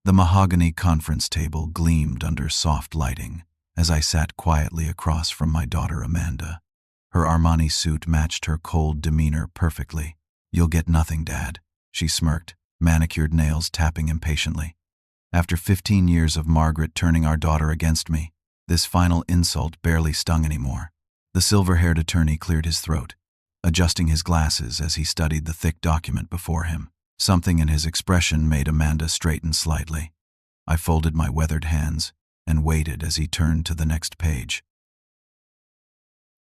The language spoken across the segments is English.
The mahogany conference table gleamed under soft lighting as I sat quietly across from my daughter Amanda. Her Armani suit matched her cold demeanor perfectly. "You'll get nothing, Dad," she smirked, manicured nails tapping impatiently. After 15 years of Margaret turning our daughter against me, this final insult barely stung anymore. The silver-haired attorney cleared his throat, adjusting his glasses as he studied the thick document before him. Something in his expression made Amanda straighten slightly. I folded my weathered hands and waited as he turned to the next page.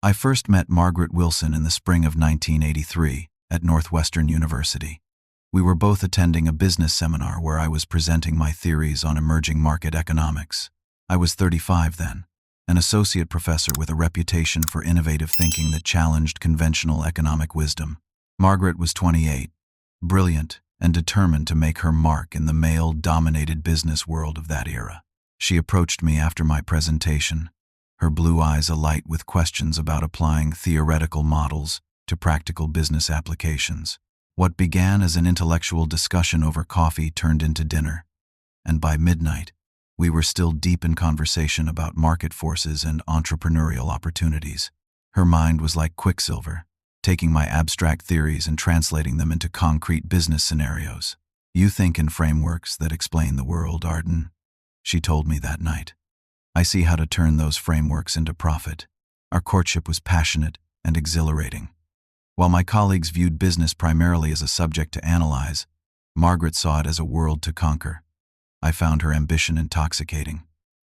I first met Margaret Wilson in the spring of 1983 at Northwestern University. We were both attending a business seminar where I was presenting my theories on emerging market economics. I was 35 then, an associate professor with a reputation for innovative thinking that challenged conventional economic wisdom. Margaret was 28, brilliant and determined to make her mark in the male-dominated business world of that era. She approached me after my presentation, her blue eyes alight with questions about applying theoretical models to practical business applications. What began as an intellectual discussion over coffee turned into dinner, and by midnight, we were still deep in conversation about market forces and entrepreneurial opportunities. Her mind was like quicksilver, taking my abstract theories and translating them into concrete business scenarios. "You think in frameworks that explain the world, Arden," she told me that night. "I see how to turn those frameworks into profit." Our courtship was passionate and exhilarating. While my colleagues viewed business primarily as a subject to analyze, Margaret saw it as a world to conquer. I found her ambition intoxicating.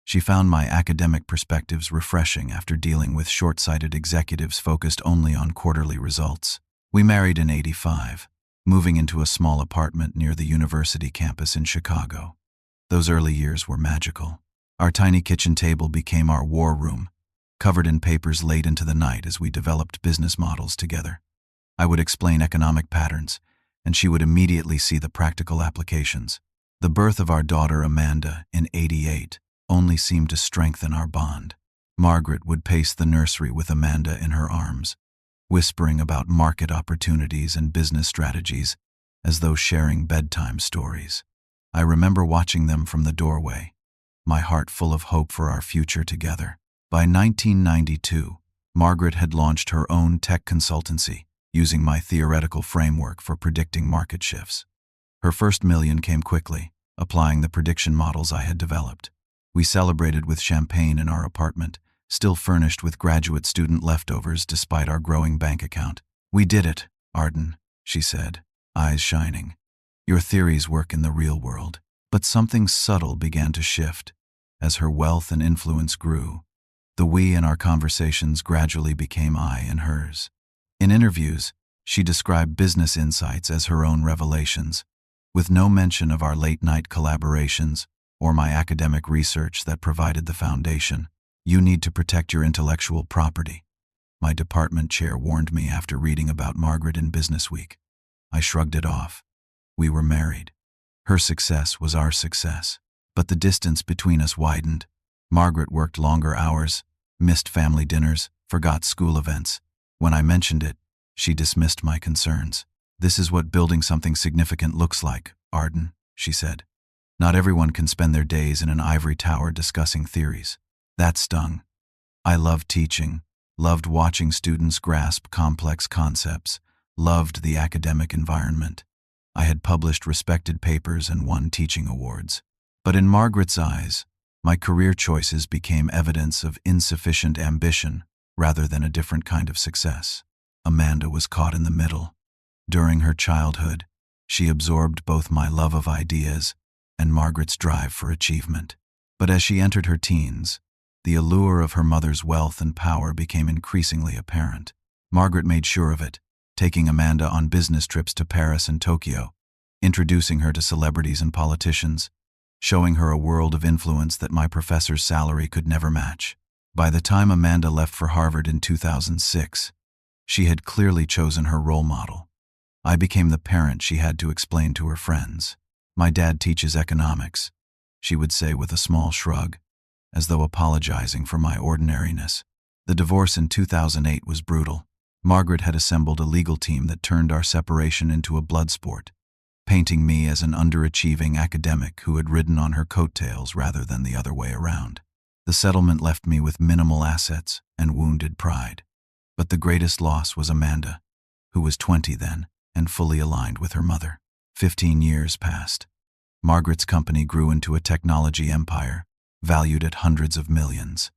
She found my academic perspectives refreshing after dealing with short-sighted executives focused only on quarterly results. We married in '85, moving into a small apartment near the university campus in Chicago. Those early years were magical. Our tiny kitchen table became our war room, covered in papers late into the night as we developed business models together. I would explain economic patterns, and she would immediately see the practical applications. The birth of our daughter Amanda in '88 only seemed to strengthen our bond. Margaret would pace the nursery with Amanda in her arms, whispering about market opportunities and business strategies as though sharing bedtime stories. I remember watching them from the doorway, my heart full of hope for our future together. By 1992, Margaret had launched her own tech consultancy, using my theoretical framework for predicting market shifts. Her first million came quickly, applying the prediction models I had developed. We celebrated with champagne in our apartment, still furnished with graduate student leftovers despite our growing bank account. "We did it, Arden," she said, eyes shining. "Your theories work in the real world." But something subtle began to shift. As her wealth and influence grew, the we in our conversations gradually became I and hers. In interviews, she described business insights as her own revelations, with no mention of our late-night collaborations or my academic research that provided the foundation. "You need to protect your intellectual property," my department chair warned me after reading about Margaret in Business Week. I shrugged it off. We were married. Her success was our success. But the distance between us widened. Margaret worked longer hours, missed family dinners, forgot school events. When I mentioned it, she dismissed my concerns. "This is what building something significant looks like, Arden," she said. "Not everyone can spend their days in an ivory tower discussing theories." That stung. I loved teaching, loved watching students grasp complex concepts, loved the academic environment. I had published respected papers and won teaching awards. But in Margaret's eyes, my career choices became evidence of insufficient ambition rather than a different kind of success. Amanda was caught in the middle. During her childhood, she absorbed both my love of ideas and Margaret's drive for achievement. But as she entered her teens, the allure of her mother's wealth and power became increasingly apparent. Margaret made sure of it, taking Amanda on business trips to Paris and Tokyo, introducing her to celebrities and politicians, showing her a world of influence that my professor's salary could never match. By the time Amanda left for Harvard in 2006, she had clearly chosen her role model. I became the parent she had to explain to her friends. "My dad teaches economics," she would say with a small shrug, as though apologizing for my ordinariness. The divorce in 2008 was brutal. Margaret had assembled a legal team that turned our separation into a blood sport. painting me as an underachieving academic who had ridden on her coattails rather than the other way around. The settlement left me with minimal assets and wounded pride. But the greatest loss was Amanda, who was 20 then and fully aligned with her mother. 15 years passed. Margaret's company grew into a technology empire, valued at hundreds of millions.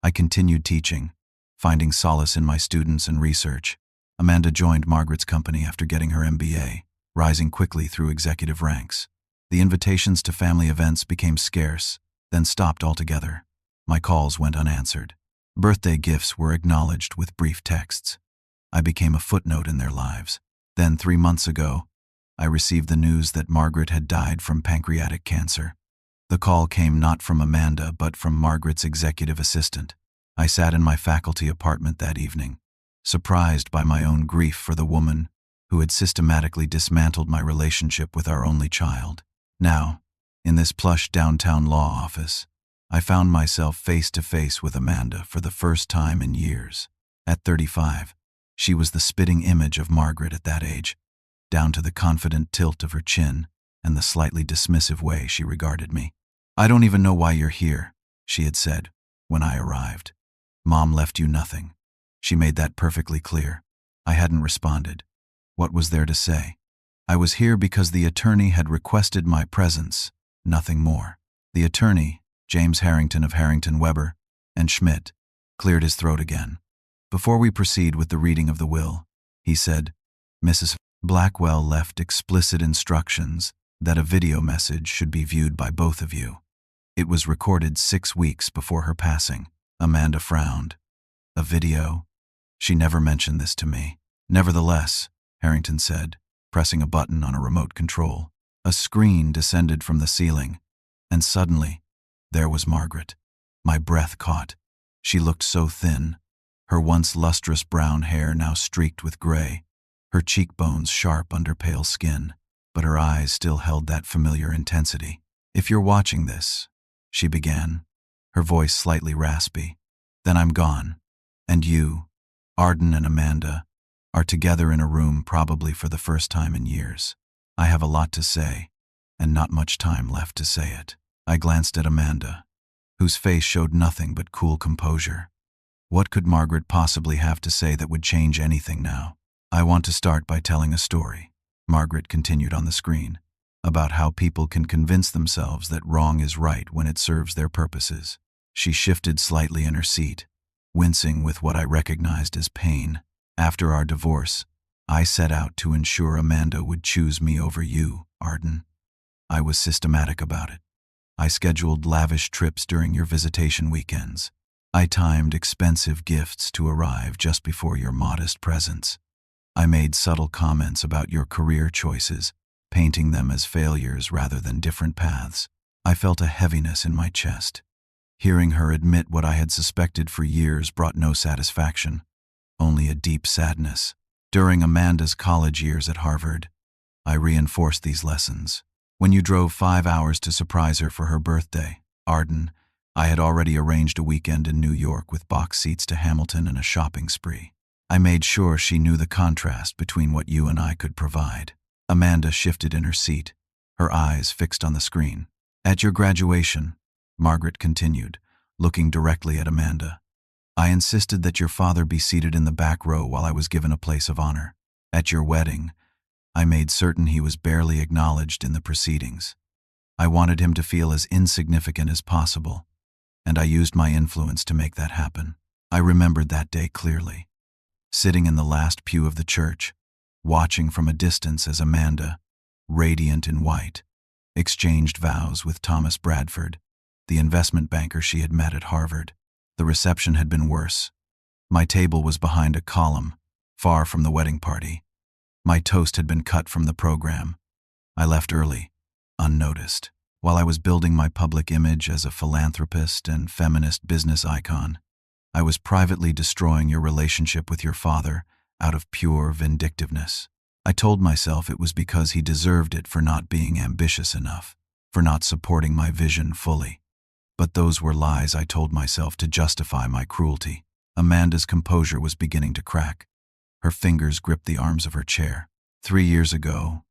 I continued teaching, finding solace in my students and research. Amanda joined Margaret's company after getting her MBA, rising quickly through executive ranks. The invitations to family events became scarce, then stopped altogether. My calls went unanswered. Birthday gifts were acknowledged with brief texts. I became a footnote in their lives. Then, 3 months ago, I received the news that Margaret had died from pancreatic cancer. The call came not from Amanda, but from Margaret's executive assistant. I sat in my faculty apartment that evening, surprised by my own grief for the woman who had systematically dismantled my relationship with our only child. Now, in this plush downtown law office, I found myself face to face with Amanda for the first time in years. At 35, she was the spitting image of Margaret at that age, down to the confident tilt of her chin and the slightly dismissive way she regarded me. "I don't even know why you're here," she had said when I arrived. "Mom left you nothing." She made that perfectly clear. I hadn't responded. What was there to say? I was here because the attorney had requested my presence, nothing more. The attorney, James Harrington of Harrington, Weber, and Schmidt, cleared his throat again. "Before we proceed with the reading of the will," he said, "Mrs. Blackwell left explicit instructions that a video message should be viewed by both of you. It was recorded 6 weeks before her passing." Amanda frowned. "A video? She never mentioned this to me." "Nevertheless," Harrington said, pressing a button on a remote control. A screen descended from the ceiling, and suddenly, there was Margaret. My breath caught. She looked so thin, her once lustrous brown hair now streaked with gray, her cheekbones sharp under pale skin, but her eyes still held that familiar intensity. "If you're watching this," she began, her voice slightly raspy, "then I'm gone, and you, Arden and Amanda, are together in a room probably for the first time in years. I have a lot to say, and not much time left to say it." I glanced at Amanda, whose face showed nothing but cool composure. What could Margaret possibly have to say that would change anything now? "I want to start by telling a story," Margaret continued on the screen, "about how people can convince themselves that wrong is right when it serves their purposes." She shifted slightly in her seat, wincing with what I recognized as pain. "After our divorce, I set out to ensure Amanda would choose me over you, Arden. I was systematic about it. I scheduled lavish trips during your visitation weekends. I timed expensive gifts to arrive just before your modest presence. I made subtle comments about your career choices, painting them as failures rather than different paths. I felt a heaviness in my chest. Hearing her admit what I had suspected for years brought no satisfaction, only a deep sadness. During Amanda's college years at Harvard, I reinforced these lessons. When you drove 5 hours to surprise her for her birthday, Arden, I had already arranged a weekend in New York with box seats to Hamilton and a shopping spree. I made sure she knew the contrast between what you and I could provide. Amanda shifted in her seat, her eyes fixed on the screen. "At your graduation," Margaret continued, looking directly at Amanda, "I insisted that your father be seated in the back row while I was given a place of honor. At your wedding, I made certain he was barely acknowledged in the proceedings. I wanted him to feel as insignificant as possible, and I used my influence to make that happen." I remembered that day clearly, sitting in the last pew of the church, watching from a distance as Amanda, radiant in white, exchanged vows with Thomas Bradford, the investment banker she had met at Harvard. The reception had been worse. My table was behind a column, far from the wedding party. My toast had been cut from the program. I left early, unnoticed. While I was building my public image as a philanthropist and feminist business icon, I was privately destroying your relationship with your father out of pure vindictiveness. I told myself it was because he deserved it for not being ambitious enough, for not supporting my vision fully. But those were lies I told myself to justify my cruelty. Amanda's composure was beginning to crack. Her fingers gripped the arms of her chair. 3 years ago,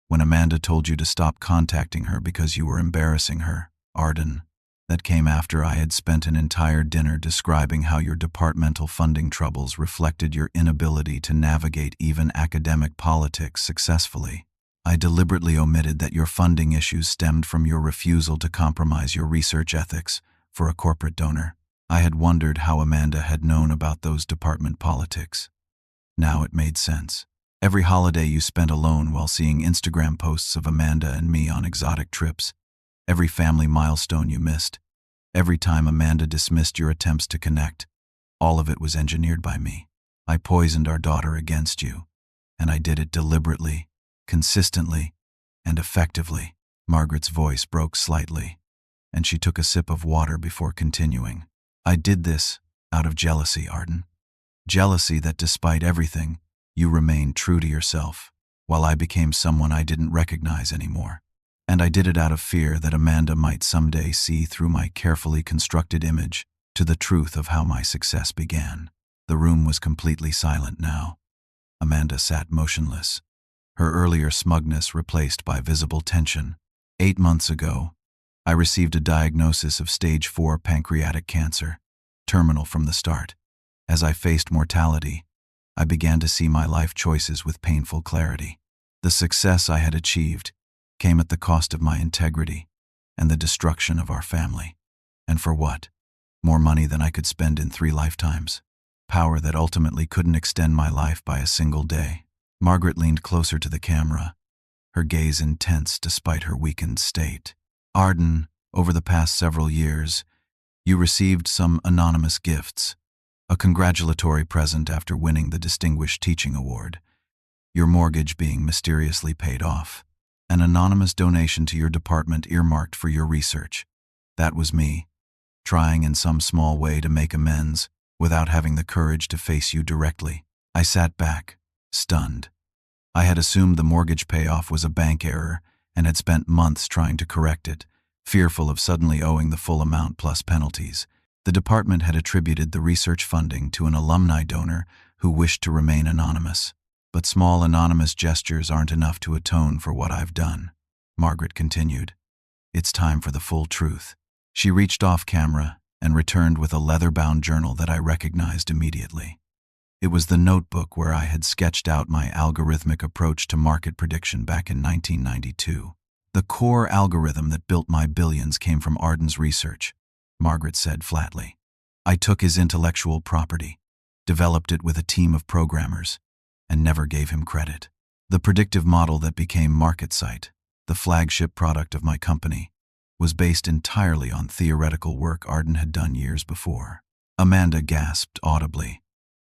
When Amanda told you to stop contacting her because you were embarrassing her, Arden. That came after I had spent an entire dinner describing how your departmental funding troubles reflected your inability to navigate even academic politics successfully. I deliberately omitted that your funding issues stemmed from your refusal to compromise your research ethics for a corporate donor. I had wondered how Amanda had known about those department politics. Now it made sense. Every holiday you spent alone while seeing Instagram posts of Amanda and me on exotic trips, every family milestone you missed, every time Amanda dismissed your attempts to connect, all of it was engineered by me. I poisoned our daughter against you, and I did it deliberately, consistently, and effectively. Margaret's voice broke slightly, and she took a sip of water before continuing. I did this out of jealousy, Arden. Jealousy that despite everything, you remained true to yourself, while I became someone I didn't recognize anymore. And I did it out of fear that Amanda might someday see through my carefully constructed image to the truth of how my success began. The room was completely silent now. Amanda sat motionless, her earlier smugness replaced by visible tension. 8 months ago, I received a diagnosis of stage 4 pancreatic cancer, terminal from the start. As I faced mortality, I began to see my life choices with painful clarity. The success I had achieved came at the cost of my integrity and the destruction of our family. And for what? More money than I could spend in 3 lifetimes. Power that ultimately couldn't extend my life by a single day. Margaret leaned closer to the camera, her gaze intense despite her weakened state. Arden, over the past several years, you received some anonymous gifts. A congratulatory present after winning the Distinguished Teaching Award, your mortgage being mysteriously paid off, an anonymous donation to your department earmarked for your research. That was me, trying in some small way to make amends without having the courage to face you directly. I sat back, stunned. I had assumed the mortgage payoff was a bank error and had spent months trying to correct it, fearful of suddenly owing the full amount plus penalties. The department had attributed the research funding to an alumni donor who wished to remain anonymous. But small anonymous gestures aren't enough to atone for what I've done. Margaret continued. It's time for the full truth. She reached off camera and returned with a leather-bound journal that I recognized immediately. It was the notebook where I had sketched out my algorithmic approach to market prediction back in 1992. The core algorithm that built my billions came from Arden's research, Margaret said flatly. I took his intellectual property, developed it with a team of programmers, and never gave him credit. The predictive model that became MarketSight, the flagship product of my company, was based entirely on theoretical work Arden had done years before. Amanda gasped audibly.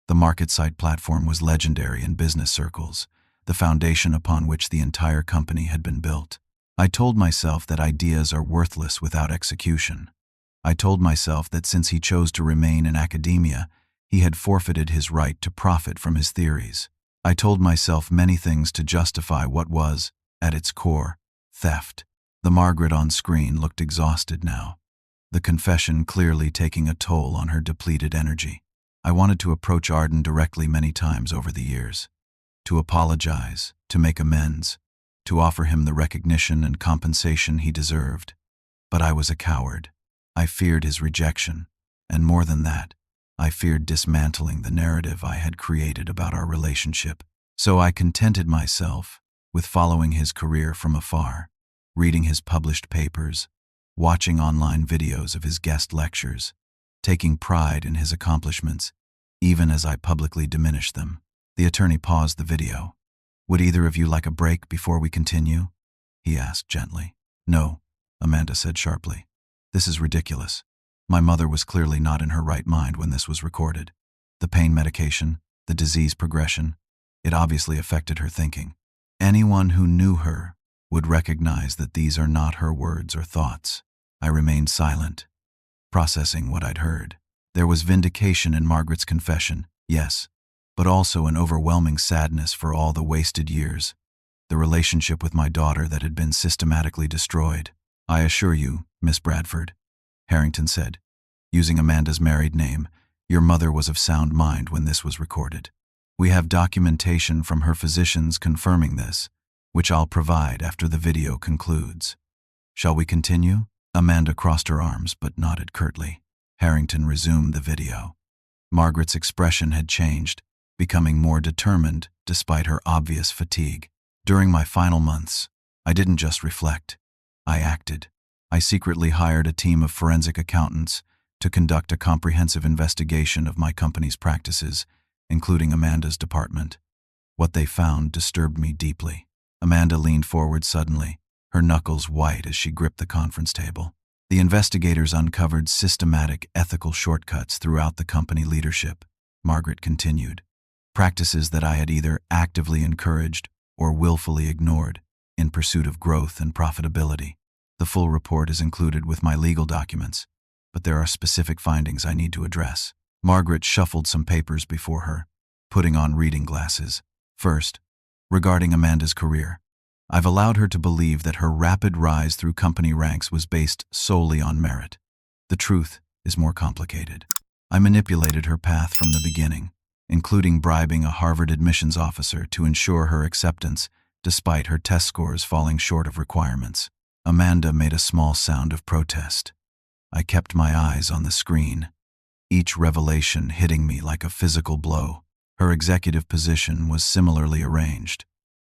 The MarketSight platform was legendary in business circles, the foundation upon which the entire company had been built. I told myself that ideas are worthless without execution. I told myself that since he chose to remain in academia, he had forfeited his right to profit from his theories. I told myself many things to justify what was, at its core, theft. The Margaret on screen looked exhausted now, the confession clearly taking a toll on her depleted energy. I wanted to approach Arden directly many times over the years, to apologize, to make amends, to offer him the recognition and compensation he deserved. But I was a coward. I feared his rejection, and more than that, I feared dismantling the narrative I had created about our relationship. So I contented myself with following his career from afar, reading his published papers, watching online videos of his guest lectures, taking pride in his accomplishments, even as I publicly diminished them. The attorney paused the video. Would either of you like a break before we continue? He asked gently. No, Amanda said sharply. This is ridiculous. My mother was clearly not in her right mind when this was recorded. The pain medication, the disease progression, it obviously affected her thinking. Anyone who knew her would recognize that these are not her words or thoughts. I remained silent, processing what I'd heard. There was vindication in Margaret's confession, yes, but also an overwhelming sadness for all the wasted years, the relationship with my daughter that had been systematically destroyed. I assure you, Miss Bradford, Harrington said, using Amanda's married name, your mother was of sound mind when this was recorded. We have documentation from her physicians confirming this, which I'll provide after the video concludes. Shall we continue? Amanda crossed her arms but nodded curtly. Harrington resumed the video. Margaret's expression had changed, becoming more determined despite her obvious fatigue. During my final months, I didn't just reflect. I acted. I secretly hired a team of forensic accountants to conduct a comprehensive investigation of my company's practices, including Amanda's department. What they found disturbed me deeply. Amanda leaned forward suddenly, her knuckles white as she gripped the conference table. The investigators uncovered systematic ethical shortcuts throughout the company leadership, Margaret continued. Practices that I had either actively encouraged or willfully ignored in pursuit of growth and profitability. The full report is included with my legal documents, but there are specific findings I need to address. Margaret shuffled some papers before her, putting on reading glasses. First, regarding Amanda's career, I've allowed her to believe that her rapid rise through company ranks was based solely on merit. The truth is more complicated. I manipulated her path from the beginning, including bribing a Harvard admissions officer to ensure her acceptance despite her test scores falling short of requirements. Amanda made a small sound of protest. I kept my eyes on the screen, each revelation hitting me like a physical blow. Her executive position was similarly arranged.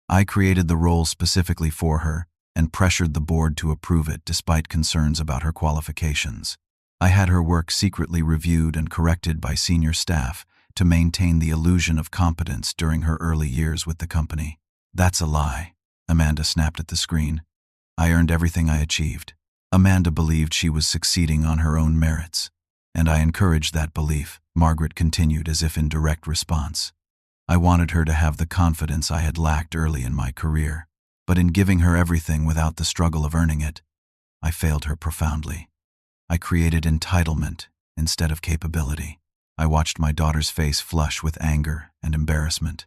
I created the role specifically for her and pressured the board to approve it despite concerns about her qualifications. I had her work secretly reviewed and corrected by senior staff to maintain the illusion of competence during her early years with the company. That's a lie, Amanda snapped at the screen. I earned everything I achieved. Amanda believed she was succeeding on her own merits, and I encouraged that belief, Margaret continued as if in direct response. I wanted her to have the confidence I had lacked early in my career, but in giving her everything without the struggle of earning it, I failed her profoundly. I created entitlement instead of capability. I watched my daughter's face flush with anger and embarrassment.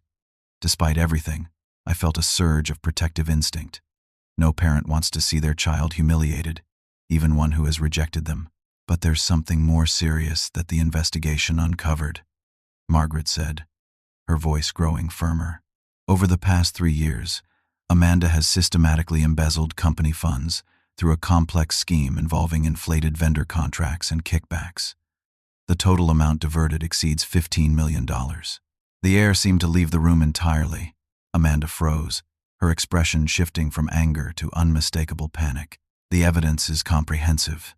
Despite everything, I felt a surge of protective instinct. No parent wants to see their child humiliated, even one who has rejected them. But there's something more serious that the investigation uncovered, Margaret said, her voice growing firmer. Over the past 3 years, Amanda has systematically embezzled company funds through a complex scheme involving inflated vendor contracts and kickbacks. The total amount diverted exceeds $15 million. The air seemed to leave the room entirely. Amanda froze, her expression shifting from anger to unmistakable panic. The evidence is comprehensive,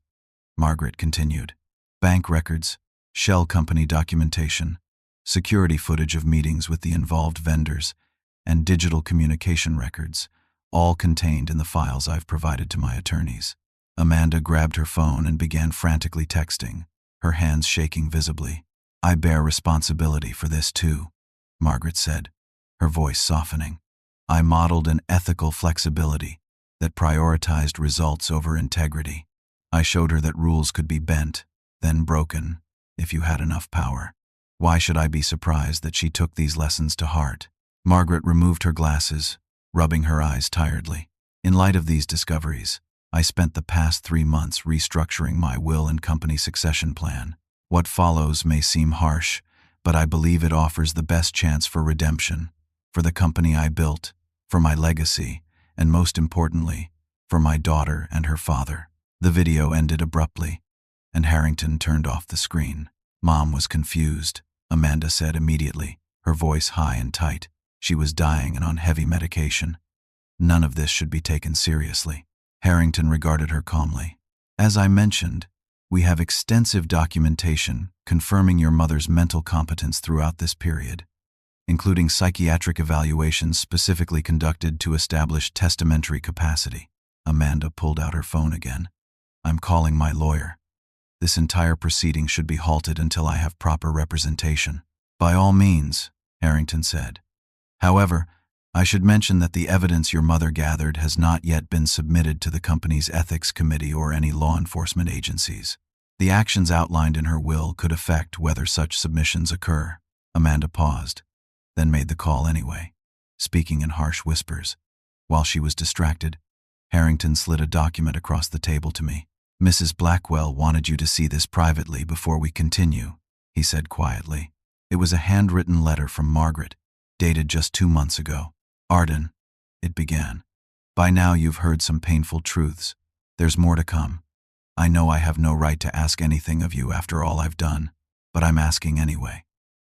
Margaret continued. Bank records, shell company documentation, security footage of meetings with the involved vendors, and digital communication records, all contained in the files I've provided to my attorneys. Amanda grabbed her phone and began frantically texting, her hands shaking visibly. I bear responsibility for this too, Margaret said, her voice softening. I modeled an ethical flexibility that prioritized results over integrity. I showed her that rules could be bent, then broken, if you had enough power. Why should I be surprised that she took these lessons to heart? Margaret removed her glasses, rubbing her eyes tiredly. In light of these discoveries, I spent the past 3 months restructuring my will and company succession plan. What follows may seem harsh, but I believe it offers the best chance for redemption, for the company I built, for my legacy, and most importantly, for my daughter and her father. The video ended abruptly, and Harrington turned off the screen. Mom was confused, Amanda said immediately, her voice high and tight. She was dying and on heavy medication. None of this should be taken seriously. Harrington regarded her calmly. As I mentioned, we have extensive documentation confirming your mother's mental competence throughout this period, including psychiatric evaluations specifically conducted to establish testamentary capacity. Amanda pulled out her phone again. I'm calling my lawyer. This entire proceeding should be halted until I have proper representation. By all means, Harrington said. However, I should mention that the evidence your mother gathered has not yet been submitted to the company's ethics committee or any law enforcement agencies. The actions outlined in her will could affect whether such submissions occur. Amanda paused, then made the call anyway, speaking in harsh whispers. While she was distracted, Harrington slid a document across the table to me. Mrs. Blackwell wanted you to see this privately before we continue, he said quietly. It was a handwritten letter from Margaret, dated just 2 months ago. Arden, it began. By now you've heard some painful truths. There's more to come. I know I have no right to ask anything of you after all I've done, but I'm asking anyway.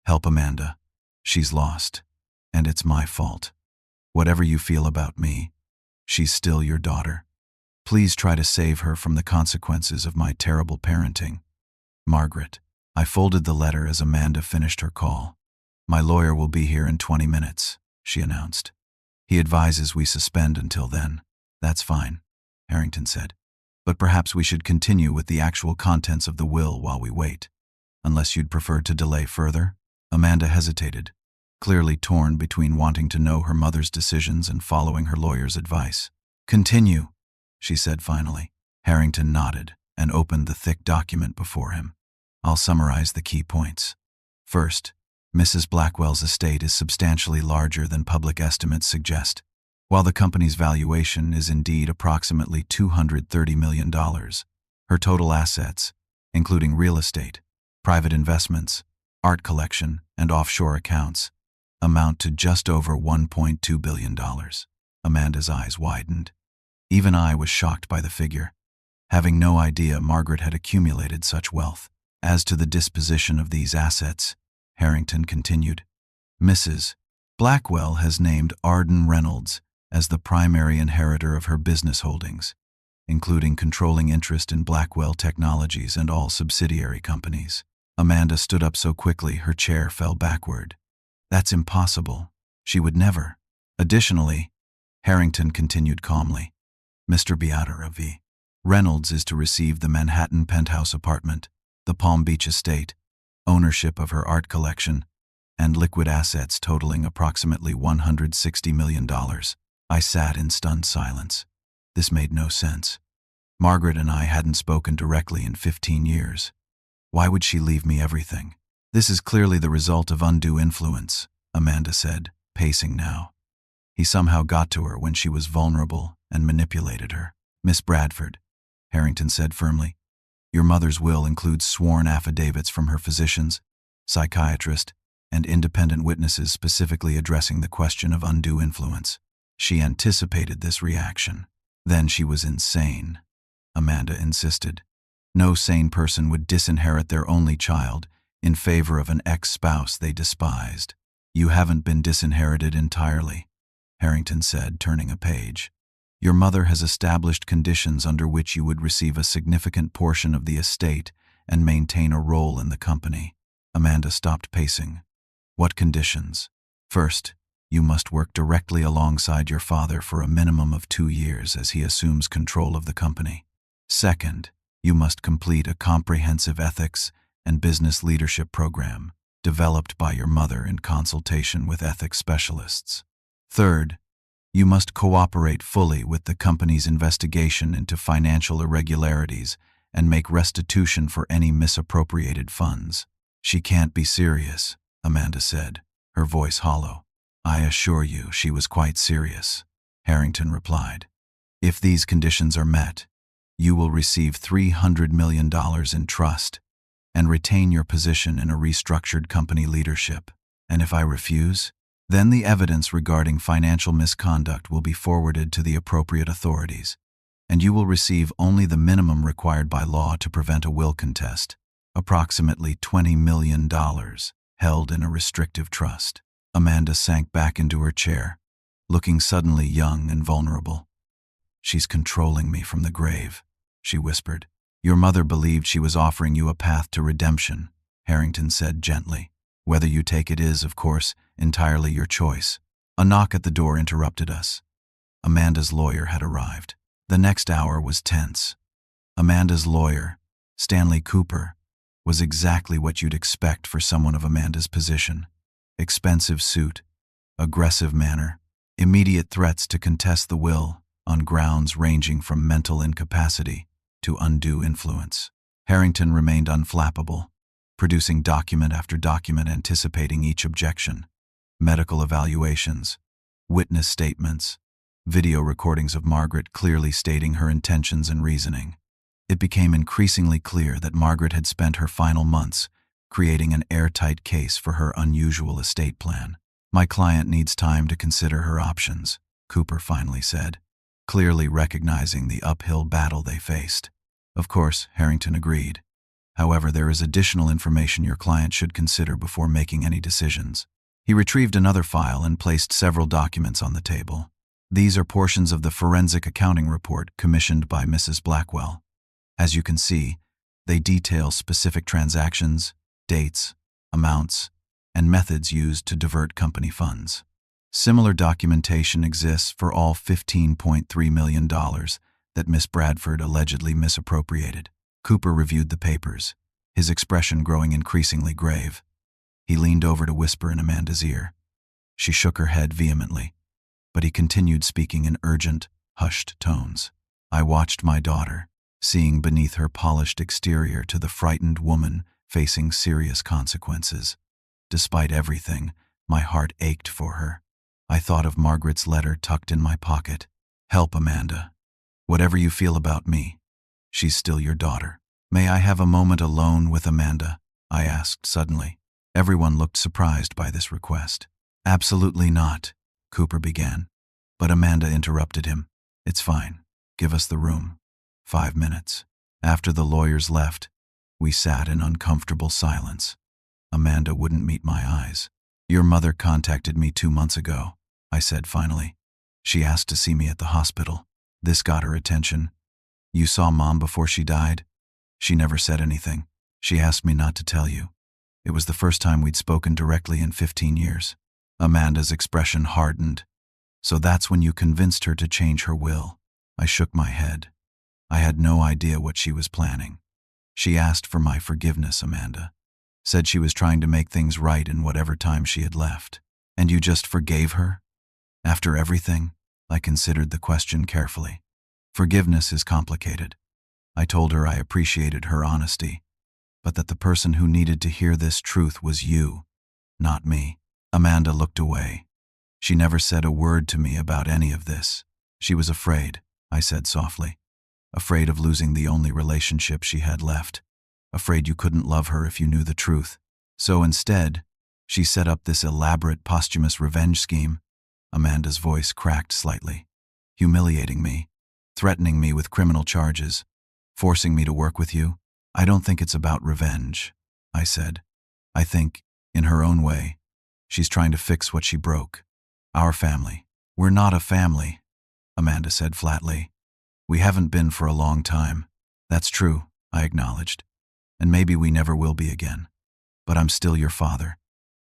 Help Amanda. She's lost, and it's my fault. Whatever you feel about me, she's still your daughter. Please try to save her from the consequences of my terrible parenting. Margaret. I folded the letter as Amanda finished her call. My lawyer will be here in 20 minutes, she announced. He advises we suspend until then. That's fine, Harrington said. But perhaps we should continue with the actual contents of the will while we wait. Unless you'd prefer to delay further? Amanda hesitated, clearly torn between wanting to know her mother's decisions and following her lawyer's advice. Continue, she said finally. Harrington nodded and opened the thick document before him. I'll summarize the key points. First, Mrs. Blackwell's estate is substantially larger than public estimates suggest. While the company's valuation is indeed approximately $230 million, her total assets, including real estate, private investments, art collection, and offshore accounts, amount to just over $1.2 billion. Amanda's eyes widened. Even I was shocked by the figure, having no idea Margaret had accumulated such wealth. As to the disposition of these assets, Harrington continued, Mrs. Blackwell has named Arden Reynolds as the primary inheritor of her business holdings, including controlling interest in Blackwell Technologies and all subsidiary companies. Amanda stood up so quickly her chair fell backward. That's impossible. She would never. Additionally, Harrington continued calmly, Mr. Beata V. Reynolds is to receive the Manhattan penthouse apartment, the Palm Beach estate, ownership of her art collection, and liquid assets totaling approximately $160 million. I sat in stunned silence. This made no sense. Margaret and I hadn't spoken directly in 15 years. Why would she leave me everything? This is clearly the result of undue influence, Amanda said, pacing now. He somehow got to her when she was vulnerable and manipulated her. Miss Bradford, Harrington said firmly, your mother's will includes sworn affidavits from her physicians, psychiatrist, and independent witnesses specifically addressing the question of undue influence. She anticipated this reaction. Then she was insane, Amanda insisted. No sane person would disinherit their only child in favor of an ex-spouse they despised. You haven't been disinherited entirely, Harrington said, turning a page. Your mother has established conditions under which you would receive a significant portion of the estate and maintain a role in the company. Amanda stopped pacing. What conditions? First, you must work directly alongside your father for a minimum of 2 years as he assumes control of the company. Second, you must complete a comprehensive ethics and business leadership program developed by your mother in consultation with ethics specialists. Third, you must cooperate fully with the company's investigation into financial irregularities and make restitution for any misappropriated funds. She can't be serious, Amanda said, her voice hollow. I assure you she was quite serious, Harrington replied. If these conditions are met, you will receive $300 million in trust and retain your position in a restructured company leadership. And if I refuse, then the evidence regarding financial misconduct will be forwarded to the appropriate authorities, and you will receive only the minimum required by law to prevent a will contest, approximately $20 million, held in a restrictive trust. Amanda sank back into her chair, looking suddenly young and vulnerable. She's controlling me from the grave, she whispered. Your mother believed she was offering you a path to redemption, Harrington said gently. Whether you take it is, of course, entirely your choice. A knock at the door interrupted us. Amanda's lawyer had arrived. The next hour was tense. Amanda's lawyer, Stanley Cooper, was exactly what you'd expect for someone of Amanda's position. Expensive suit, aggressive manner, immediate threats to contest the will on grounds ranging from mental incapacity to undue influence. Harrington remained unflappable, producing document after document anticipating each objection. Medical evaluations, witness statements, video recordings of Margaret clearly stating her intentions and reasoning. It became increasingly clear that Margaret had spent her final months creating an airtight case for her unusual estate plan. My client needs time to consider her options, Cooper finally said, clearly recognizing the uphill battle they faced. Of course, Harrington agreed. However, there is additional information your client should consider before making any decisions. He retrieved another file and placed several documents on the table. These are portions of the forensic accounting report commissioned by Mrs. Blackwell. As you can see, they detail specific transactions, dates, amounts, and methods used to divert company funds. Similar documentation exists for all $15.3 million that Miss Bradford allegedly misappropriated. Cooper reviewed the papers, his expression growing increasingly grave. He leaned over to whisper in Amanda's ear. She shook her head vehemently, but he continued speaking in urgent, hushed tones. I watched my daughter, seeing beneath her polished exterior to the frightened woman facing serious consequences. Despite everything, my heart ached for her. I thought of Margaret's letter tucked in my pocket. Help, Amanda. Whatever you feel about me, she's still your daughter. May I have a moment alone with Amanda? I asked suddenly. Everyone looked surprised by this request. Absolutely not, Cooper began. But Amanda interrupted him. It's fine. Give us the room. 5 minutes. After the lawyers left, we sat in uncomfortable silence. Amanda wouldn't meet my eyes. Your mother contacted me 2 months ago, I said finally. She asked to see me at the hospital. This got her attention. You saw Mom before she died? She never said anything. She asked me not to tell you. It was the first time we'd spoken directly in 15 years. Amanda's expression hardened. So that's when you convinced her to change her will. I shook my head. I had no idea what she was planning. She asked for my forgiveness, Amanda. Said she was trying to make things right in whatever time she had left. And you just forgave her? After everything? I considered the question carefully. Forgiveness is complicated. I told her I appreciated her honesty, but that the person who needed to hear this truth was you, not me. Amanda looked away. She never said a word to me about any of this. She was afraid, I said softly. Afraid of losing the only relationship she had left. Afraid you couldn't love her if you knew the truth. So instead, she set up this elaborate posthumous revenge scheme. Amanda's voice cracked slightly. Humiliating me, threatening me with criminal charges, forcing me to work with you. I don't think it's about revenge, I said. I think, in her own way, she's trying to fix what she broke. Our family. We're not a family, Amanda said flatly. We haven't been for a long time. That's true, I acknowledged. And maybe we never will be again. But I'm still your father,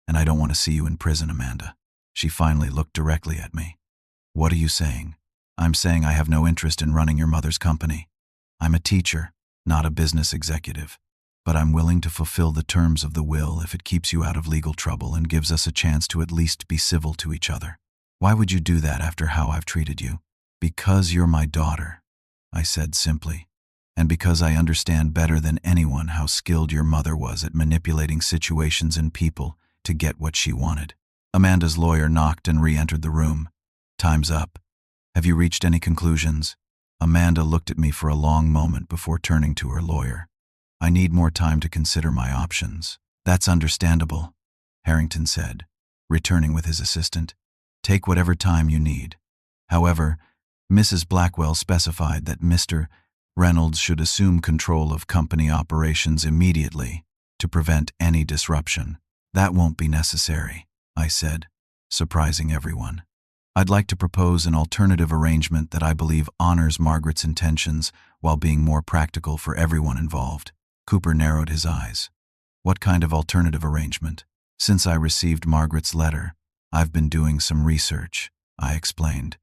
and I don't want to see you in prison, Amanda. She finally looked directly at me. What are you saying? I'm saying I have no interest in running your mother's company. I'm a teacher, not a business executive. But I'm willing to fulfill the terms of the will if it keeps you out of legal trouble and gives us a chance to at least be civil to each other. Why would you do that after how I've treated you? Because you're my daughter, I said simply. And because I understand better than anyone how skilled your mother was at manipulating situations and people to get what she wanted. Amanda's lawyer knocked and re-entered the room. Time's up. Have you reached any conclusions? Amanda looked at me for a long moment before turning to her lawyer. I need more time to consider my options. That's understandable, Harrington said, returning with his assistant. Take whatever time you need. However, Mrs. Blackwell specified that Mr. Reynolds should assume control of company operations immediately to prevent any disruption. That won't be necessary, I said, surprising everyone. I'd like to propose an alternative arrangement that I believe honors Margaret's intentions while being more practical for everyone involved. Cooper narrowed his eyes. What kind of alternative arrangement? Since I received Margaret's letter, I've been doing some research, I explained,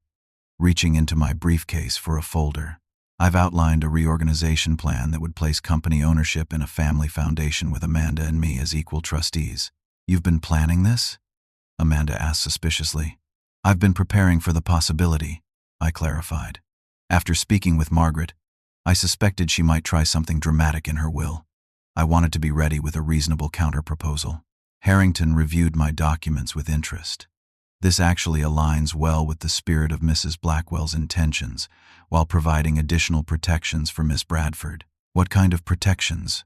reaching into my briefcase for a folder. I've outlined a reorganization plan that would place company ownership in a family foundation with Amanda and me as equal trustees. You've been planning this? Amanda asked suspiciously. I've been preparing for the possibility, I clarified. After speaking with Margaret, I suspected she might try something dramatic in her will. I wanted to be ready with a reasonable counter-proposal. Harrington reviewed my documents with interest. This actually aligns well with the spirit of Mrs. Blackwell's intentions, while providing additional protections for Miss Bradford. What kind of protections?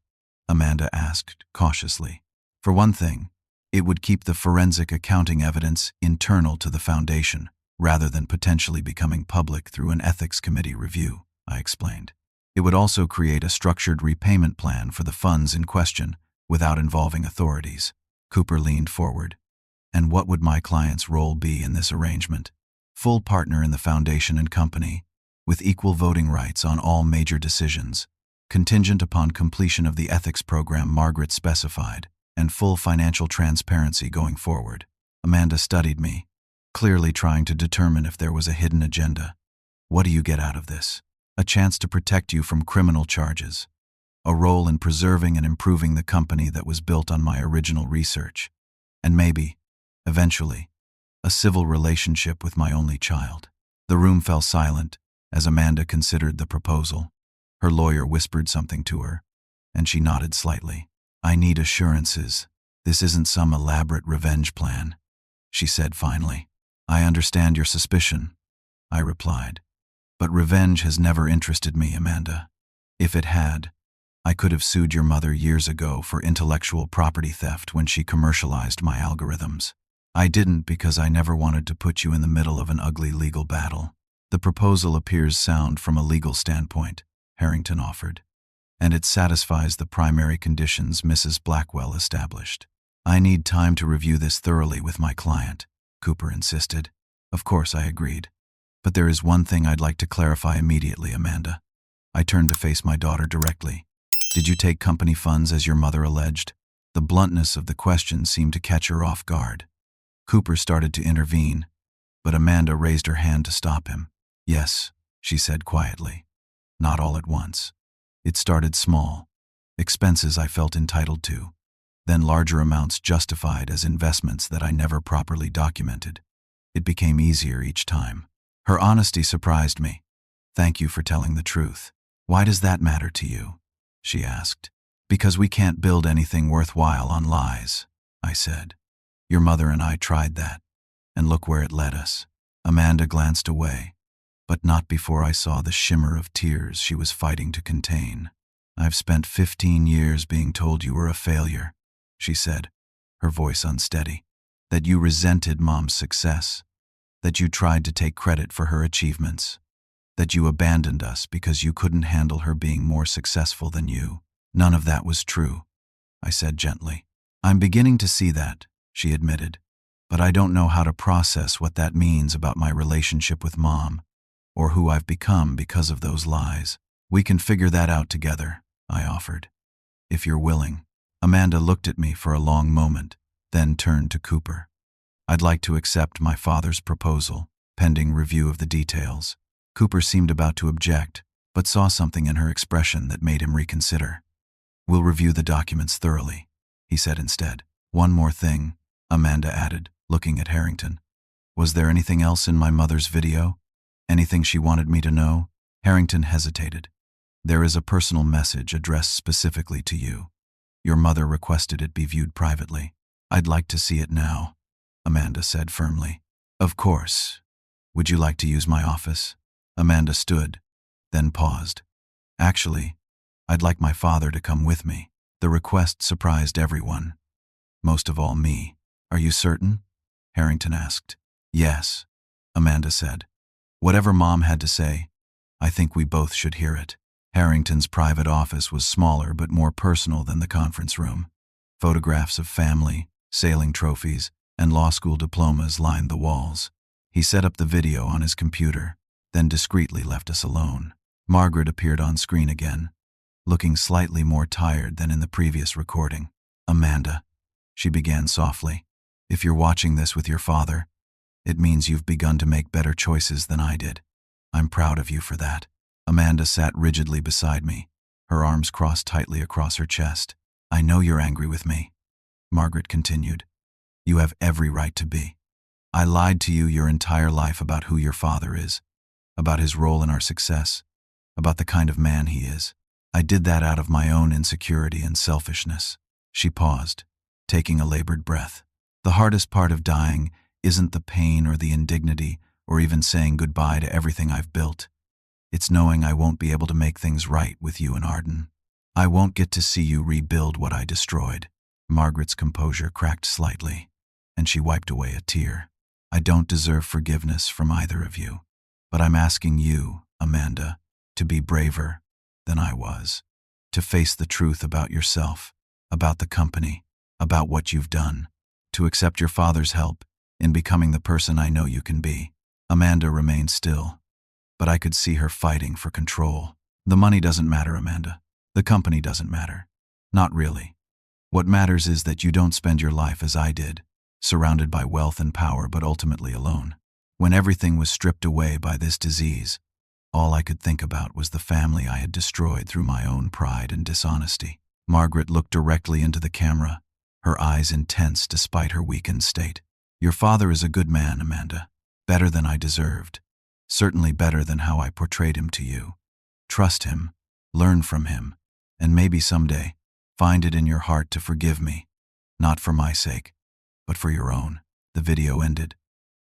Amanda asked cautiously. For one thing, it would keep the forensic accounting evidence internal to the foundation, rather than potentially becoming public through an ethics committee review, I explained. It would also create a structured repayment plan for the funds in question without involving authorities. Cooper leaned forward. And what would my client's role be in this arrangement? Full partner in the foundation and company, with equal voting rights on all major decisions, contingent upon completion of the ethics program Margaret specified, and full financial transparency going forward. Amanda studied me, clearly trying to determine if there was a hidden agenda. What do you get out of this? A chance to protect you from criminal charges. A role in preserving and improving the company that was built on my original research. And maybe, eventually, a civil relationship with my only child. The room fell silent as Amanda considered the proposal. Her lawyer whispered something to her, and she nodded slightly. I need assurances. This isn't some elaborate revenge plan, she said finally. I understand your suspicion, I replied. But revenge has never interested me, Amanda. If it had, I could have sued your mother years ago for intellectual property theft when she commercialized my algorithms. I didn't because I never wanted to put you in the middle of an ugly legal battle. The proposal appears sound from a legal standpoint, Harrington offered, and it satisfies the primary conditions Mrs. Blackwell established. I need time to review this thoroughly with my client, Cooper insisted. Of course, I agreed. But there is one thing I'd like to clarify immediately, Amanda. I turned to face my daughter directly. Did you take company funds as your mother alleged? The bluntness of the question seemed to catch her off guard. Cooper started to intervene, but Amanda raised her hand to stop him. Yes, she said quietly. Not all at once. It started small. Expenses I felt entitled to. Then larger amounts justified as investments that I never properly documented. It became easier each time. Her honesty surprised me. Thank you for telling the truth. Why does that matter to you? She asked. Because we can't build anything worthwhile on lies, I said. Your mother and I tried that, and look where it led us. Amanda glanced away, but not before I saw the shimmer of tears she was fighting to contain. I've spent 15 years being told you were a failure, she said, her voice unsteady. That you resented Mom's success. That you tried to take credit for her achievements. That you abandoned us because you couldn't handle her being more successful than you. None of that was true, I said gently. I'm beginning to see that, she admitted, but I don't know how to process what that means about my relationship with Mom, or who I've become because of those lies. We can figure that out together, I offered. If you're willing. Amanda looked at me for a long moment, then turned to Cooper. I'd like to accept my father's proposal, pending review of the details. Cooper seemed about to object, but saw something in her expression that made him reconsider. We'll review the documents thoroughly, he said instead. One more thing, Amanda added, looking at Harrington. Was there anything else in my mother's video? Anything she wanted me to know? Harrington hesitated. There is a personal message addressed specifically to you. Your mother requested it be viewed privately. I'd like to see it now, Amanda said firmly. Of course. Would you like to use my office? Amanda stood, then paused. Actually, I'd like my father to come with me. The request surprised everyone. Most of all me. Are you certain? Harrington asked. Yes, Amanda said. Whatever Mom had to say, I think we both should hear it. Harrington's private office was smaller but more personal than the conference room. Photographs of family, sailing trophies, and law school diplomas lined the walls. He set up the video on his computer, then discreetly left us alone. Margaret appeared on screen again, looking slightly more tired than in the previous recording. Amanda, she began softly, if you're watching this with your father, it means you've begun to make better choices than I did. I'm proud of you for that. Amanda sat rigidly beside me, her arms crossed tightly across her chest. I know you're angry with me, Margaret continued. You have every right to be. I lied to you your entire life about who your father is, about his role in our success, about the kind of man he is. I did that out of my own insecurity and selfishness. She paused, taking a labored breath. The hardest part of dying isn't the pain or the indignity or even saying goodbye to everything I've built. It's knowing I won't be able to make things right with you and Arden. I won't get to see you rebuild what I destroyed. Margaret's composure cracked slightly, and she wiped away a tear. I don't deserve forgiveness from either of you, but I'm asking you, Amanda, to be braver than I was, to face the truth about yourself, about the company, about what you've done, to accept your father's help in becoming the person I know you can be. Amanda remained still, but I could see her fighting for control. The money doesn't matter, Amanda. The company doesn't matter. Not really. What matters is that you don't spend your life as I did, surrounded by wealth and power but ultimately alone. When everything was stripped away by this disease, all I could think about was the family I had destroyed through my own pride and dishonesty. Margaret looked directly into the camera, her eyes intense despite her weakened state. Your father is a good man, Amanda. Better than I deserved. Certainly better than how I portrayed him to you. Trust him, learn from him, and maybe someday find it in your heart to forgive me. Not for my sake, but for your own. The video ended.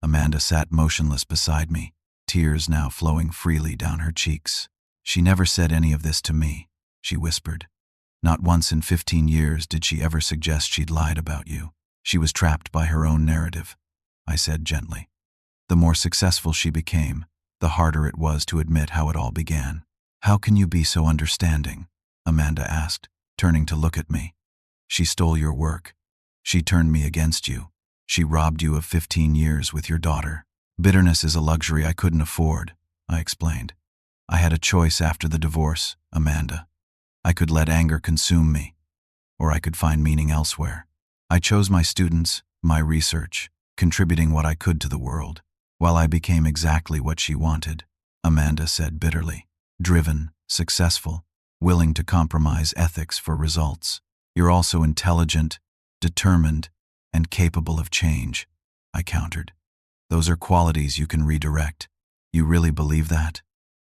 Amanda sat motionless beside me, tears now flowing freely down her cheeks. She never said any of this to me, she whispered. Not once in 15 years did she ever suggest she'd lied about you. She was trapped by her own narrative, I said gently. The more successful she became, the harder it was to admit how it all began. How can you be so understanding? Amanda asked, turning to look at me. She stole your work. She turned me against you. She robbed you of 15 years with your daughter. Bitterness is a luxury I couldn't afford, I explained. I had a choice after the divorce, Amanda. I could let anger consume me, or I could find meaning elsewhere. I chose my students, my research, contributing what I could to the world, while I became exactly what she wanted, Amanda said bitterly. Driven, successful, willing to compromise ethics for results. You're also intelligent, determined, and capable of change, I countered. Those are qualities you can redirect. You really believe that?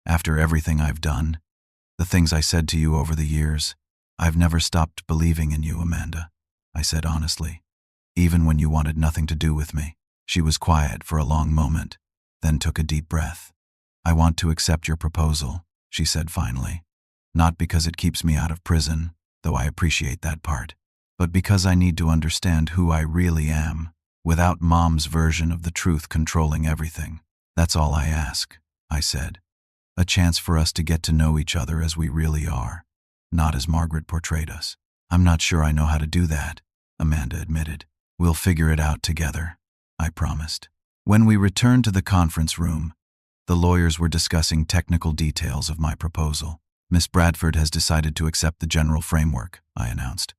After everything I've done, the things I said to you over the years, I've never stopped believing in you, Amanda, I said honestly, even when you wanted nothing to do with me. She was quiet for a long moment, then took a deep breath. I want to accept your proposal, she said finally. Not because it keeps me out of prison, though I appreciate that part, but because I need to understand who I really am, without Mom's version of the truth controlling everything. That's all I ask, I said. A chance for us to get to know each other as we really are, not as Margaret portrayed us. I'm not sure I know how to do that, Amanda admitted. We'll figure it out together, I promised. When we returned to the conference room, the lawyers were discussing technical details of my proposal. Miss Bradford has decided to accept the general framework, I announced.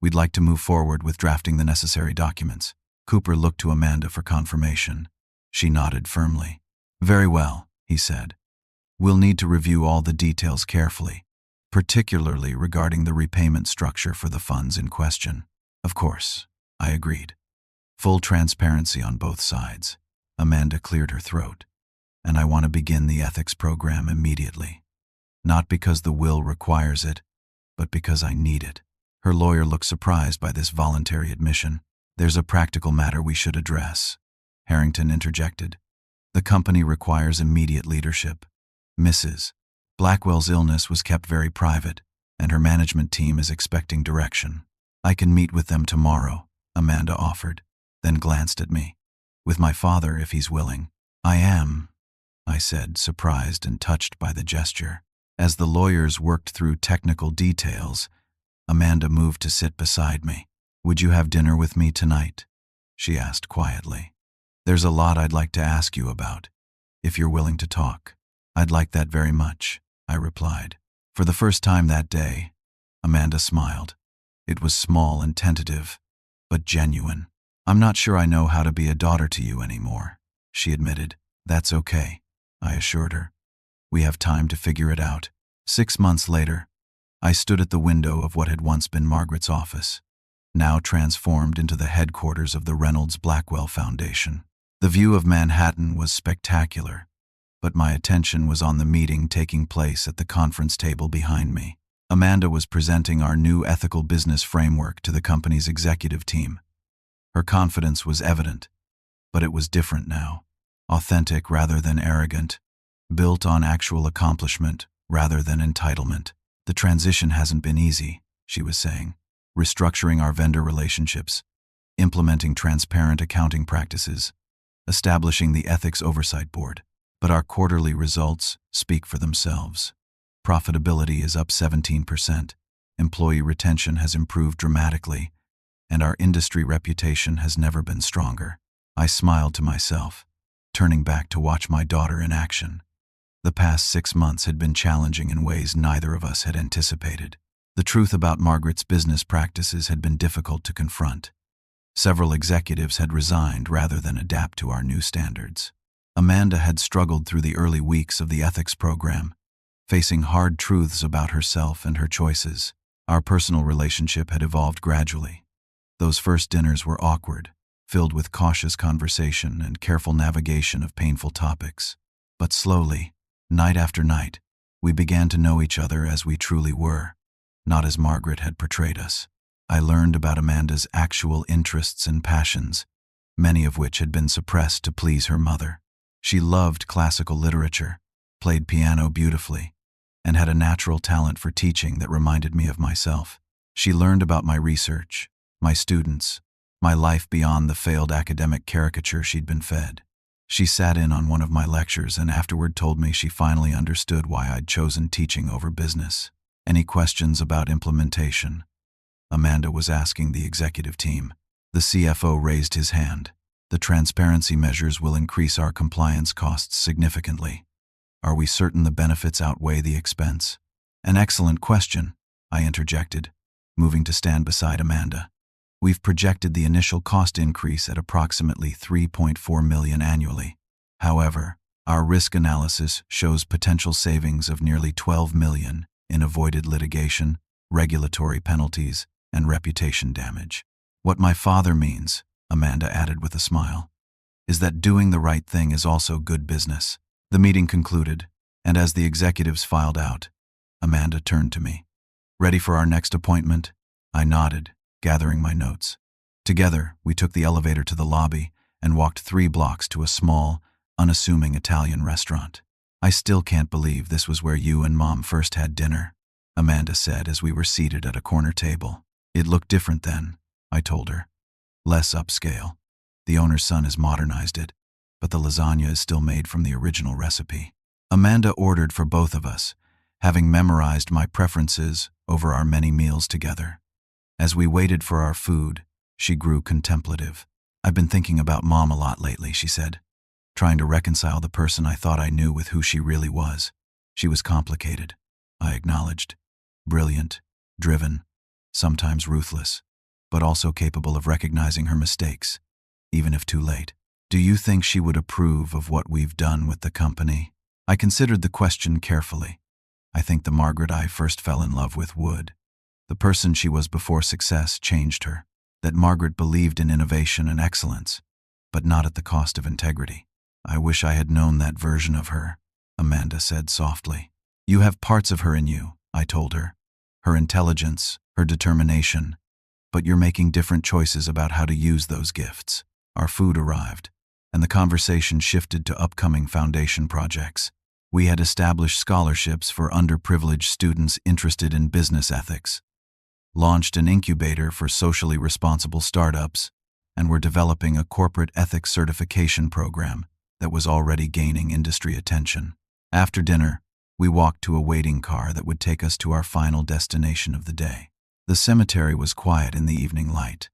We'd like to move forward with drafting the necessary documents. Cooper looked to Amanda for confirmation. She nodded firmly. Very well, he said. We'll need to review all the details carefully, particularly regarding the repayment structure for the funds in question. Of course, I agreed. Full transparency on both sides. Amanda cleared her throat. And I want to begin the ethics program immediately. Not because the will requires it, but because I need it. Her lawyer looked surprised by this voluntary admission. There's a practical matter we should address, Harrington interjected. The company requires immediate leadership. Mrs. Blackwell's illness was kept very private, and her management team is expecting direction. I can meet with them tomorrow, Amanda offered, then glanced at me. With my father, if he's willing. I am, I said, surprised and touched by the gesture. As the lawyers worked through technical details, Amanda moved to sit beside me. Would you have dinner with me tonight? She asked quietly. There's a lot I'd like to ask you about, if you're willing to talk. I'd like that very much, I replied. For the first time that day, Amanda smiled. It was small and tentative, but genuine. I'm not sure I know how to be a daughter to you anymore, she admitted. That's okay, I assured her. We have time to figure it out. 6 months later, I stood at the window of what had once been Margaret's office, now transformed into the headquarters of the Reynolds Blackwell Foundation. The view of Manhattan was spectacular, but my attention was on the meeting taking place at the conference table behind me. Amanda was presenting our new ethical business framework to the company's executive team. Her confidence was evident, but it was different now. Authentic rather than arrogant, built on actual accomplishment rather than entitlement. The transition hasn't been easy, she was saying. Restructuring our vendor relationships, implementing transparent accounting practices, establishing the Ethics Oversight Board. But our quarterly results speak for themselves. Profitability is up 17%, employee retention has improved dramatically, and our industry reputation has never been stronger. I smiled to myself, turning back to watch my daughter in action. The past 6 months had been challenging in ways neither of us had anticipated. The truth about Margaret's business practices had been difficult to confront. Several executives had resigned rather than adapt to our new standards. Amanda had struggled through the early weeks of the ethics program, facing hard truths about herself and her choices. Our personal relationship had evolved gradually. Those first dinners were awkward, filled with cautious conversation and careful navigation of painful topics. But slowly, night after night, we began to know each other as we truly were, not as Margaret had portrayed us. I learned about Amanda's actual interests and passions, many of which had been suppressed to please her mother. She loved classical literature, played piano beautifully, and had a natural talent for teaching that reminded me of myself. She learned about my research, my students, my life beyond the failed academic caricature she'd been fed. She sat in on one of my lectures and afterward told me she finally understood why I'd chosen teaching over business. Any questions about implementation? Amanda was asking the executive team. The CFO raised his hand. The transparency measures will increase our compliance costs significantly. Are we certain the benefits outweigh the expense? An excellent question, I interjected, moving to stand beside Amanda. We've projected the initial cost increase at approximately $3.4 million annually. However, our risk analysis shows potential savings of nearly $12 million in avoided litigation, regulatory penalties, and reputation damage. What my father means, Amanda added with a smile, is that doing the right thing is also good business. The meeting concluded, and as the executives filed out, Amanda turned to me. Ready for our next appointment? I nodded, gathering my notes. Together, we took the elevator to the lobby and walked 3 blocks to a small, unassuming Italian restaurant. I still can't believe this was where you and Mom first had dinner, Amanda said as we were seated at a corner table. It looked different then, I told her. Less upscale. The owner's son has modernized it, but the lasagna is still made from the original recipe. Amanda ordered for both of us, having memorized my preferences over our many meals together. As we waited for our food, she grew contemplative. I've been thinking about Mom a lot lately, she said, trying to reconcile the person I thought I knew with who she really was. She was complicated, I acknowledged. Brilliant, driven, sometimes ruthless, but also capable of recognizing her mistakes, even if too late. Do you think she would approve of what we've done with the company? I considered the question carefully. I think the Margaret I first fell in love with would. The person she was before success changed her. That Margaret believed in innovation and excellence, but not at the cost of integrity. I wish I had known that version of her, Amanda said softly. You have parts of her in you, I told her. Her intelligence, her determination, but you're making different choices about how to use those gifts. Our food arrived, and the conversation shifted to upcoming foundation projects. We had established scholarships for underprivileged students interested in business ethics, launched an incubator for socially responsible startups, and were developing a corporate ethics certification program that was already gaining industry attention. After dinner, we walked to a waiting car that would take us to our final destination of the day. The cemetery was quiet in the evening light.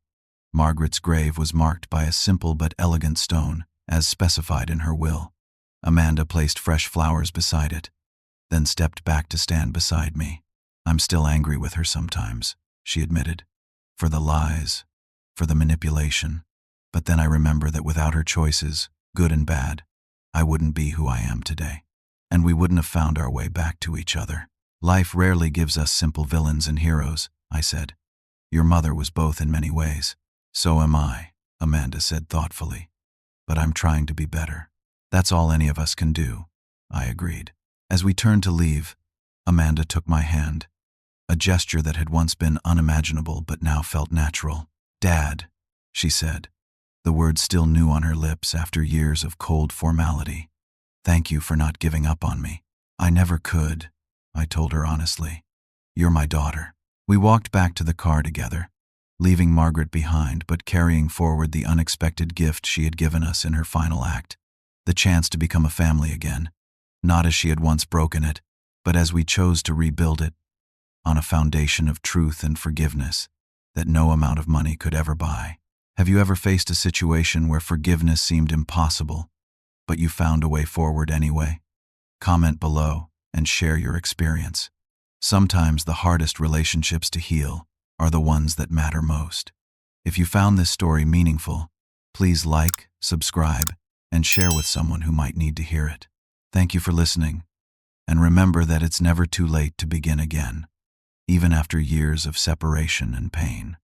Margaret's grave was marked by a simple but elegant stone, as specified in her will. Amanda placed fresh flowers beside it, then stepped back to stand beside me. I'm still angry with her sometimes, she admitted, for the lies, for the manipulation. But then I remember that without her choices, good and bad, I wouldn't be who I am today. And we wouldn't have found our way back to each other. Life rarely gives us simple villains and heroes, I said. Your mother was both in many ways. So am I, Amanda said thoughtfully. But I'm trying to be better. That's all any of us can do, I agreed. As we turned to leave, Amanda took my hand, a gesture that had once been unimaginable but now felt natural. Dad, she said, the words still new on her lips after years of cold formality. Thank you for not giving up on me. I never could, I told her honestly. You're my daughter. We walked back to the car together, leaving Margaret behind but carrying forward the unexpected gift she had given us in her final act, the chance to become a family again, not as she had once broken it, but as we chose to rebuild it on a foundation of truth and forgiveness that no amount of money could ever buy. Have you ever faced a situation where forgiveness seemed impossible, but you found a way forward anyway? Comment below and share your experience. Sometimes the hardest relationships to heal are the ones that matter most. If you found this story meaningful, please like, subscribe, and share with someone who might need to hear it. Thank you for listening, and remember that it's never too late to begin again, even after years of separation and pain.